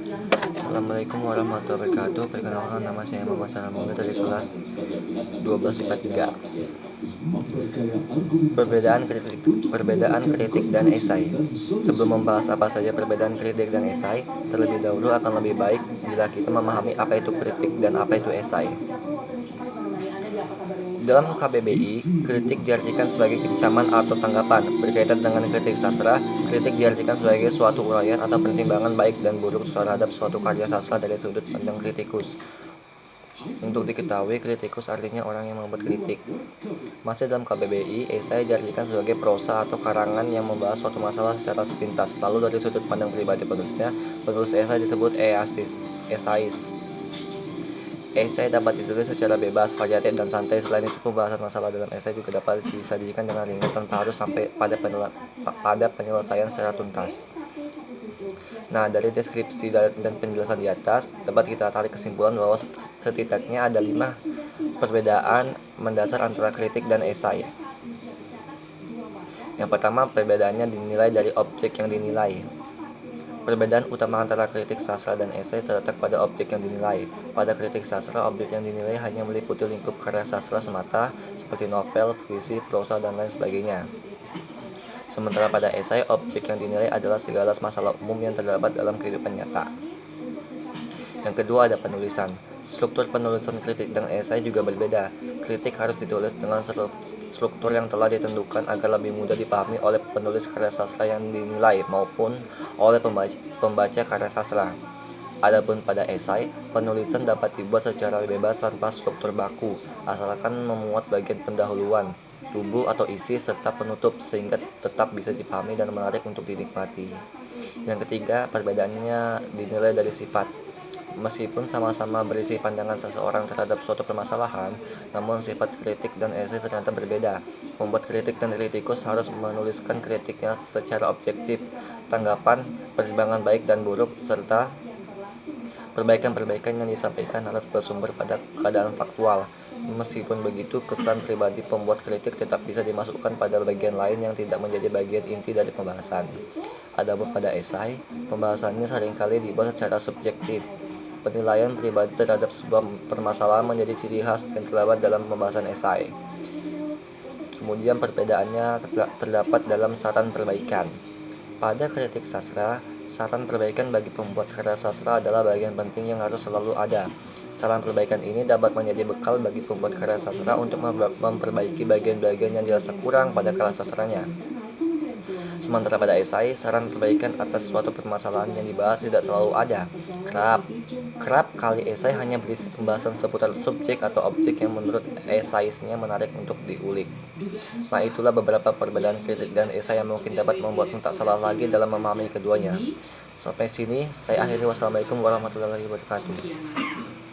Assalamualaikum warahmatullahi wabarakatuh. Perkenalkan, nama saya Muhammad Salamunda dari kelas 12 IPA 3. Perbedaan kritik dan esai. Sebelum membahas apa saja perbedaan kritik dan esai, terlebih dahulu akan lebih baik bila kita memahami apa itu kritik dan apa itu esai. Dalam KBBI, kritik diartikan sebagai kecaman atau tanggapan. Berkaitan dengan kritik sastra, kritik diartikan sebagai suatu uraian atau pertimbangan baik dan buruk terhadap suatu karya sastra dari sudut pandang kritikus. Untuk diketahui, kritikus artinya orang yang membuat kritik. Masih dalam KBBI, esai diartikan sebagai prosa atau karangan yang membahas suatu masalah secara sepintas. Lalu dari sudut pandang pribadi penulisnya, penulis esai disebut esais. Esai dapat ditulis secara bebas, variatif, dan santai. Selain itu, pembahasan masalah dalam esai juga dapat disajikan dengan ringan tanpa harus sampai pada penyelesaian secara tuntas. Nah, dari deskripsi dan penjelasan di atas, dapat kita tarik kesimpulan bahwa setidaknya ada 5 perbedaan mendasar antara kritik dan esai. Yang pertama, perbedaannya dinilai dari objek yang dinilai. Perbedaan utama antara kritik sastra dan esai terletak pada objek yang dinilai. Pada kritik sastra, objek yang dinilai hanya meliputi lingkup karya sastra semata, seperti novel, puisi, prosa, dan lain sebagainya. Sementara pada esai, objek yang dinilai adalah segala masalah umum yang terdapat dalam kehidupan nyata. Yang kedua, ada penulisan. Struktur penulisan kritik dan esai juga berbeda. Kritik harus ditulis dengan struktur yang telah ditentukan agar lebih mudah dipahami oleh penulis karya sastra yang dinilai maupun oleh pembaca karya sastra. Adapun pada esai, penulisan dapat dibuat secara bebas tanpa struktur baku, asalkan memuat bagian pendahuluan, tubuh atau isi, serta penutup sehingga tetap bisa dipahami dan menarik untuk dinikmati. Yang ketiga, perbedaannya dinilai dari sifat. Meskipun sama-sama berisi pandangan seseorang terhadap suatu permasalahan, namun sifat kritik dan esai ternyata berbeda. Membuat kritik dan kritikus harus menuliskan kritiknya secara objektif, tanggapan, pertimbangan baik dan buruk, serta perbaikan-perbaikan yang disampaikan harus bersumber pada keadaan faktual. Meskipun begitu, kesan pribadi pembuat kritik tetap bisa dimasukkan pada bagian lain yang tidak menjadi bagian inti dari pembahasan. Adapun pada esai, pembahasannya seringkali dibuat secara subjektif. Penilaian pribadi terhadap sebuah permasalahan menjadi ciri khas yang terdapat dalam pembahasan esai. Kemudian perbedaannya terdapat dalam saran perbaikan. Pada kritik sastra, saran perbaikan bagi pembuat karya sastra adalah bagian penting yang harus selalu ada. Saran perbaikan ini dapat menjadi bekal bagi pembuat karya sastra untuk memperbaiki bagian-bagian yang dirasa kurang pada karya sastranya. Sementara pada esai, saran perbaikan atas suatu permasalahan yang dibahas tidak selalu ada. Kerap kali esai hanya berisi pembahasan seputar subjek atau objek yang menurut esaisnya menarik untuk diulik. Nah, itulah beberapa perbedaan kritik dan esai yang mungkin dapat membuatmu tak salah lagi dalam memahami keduanya. Sampai sini, saya akhiri. Wassalamualaikum warahmatullahi wabarakatuh.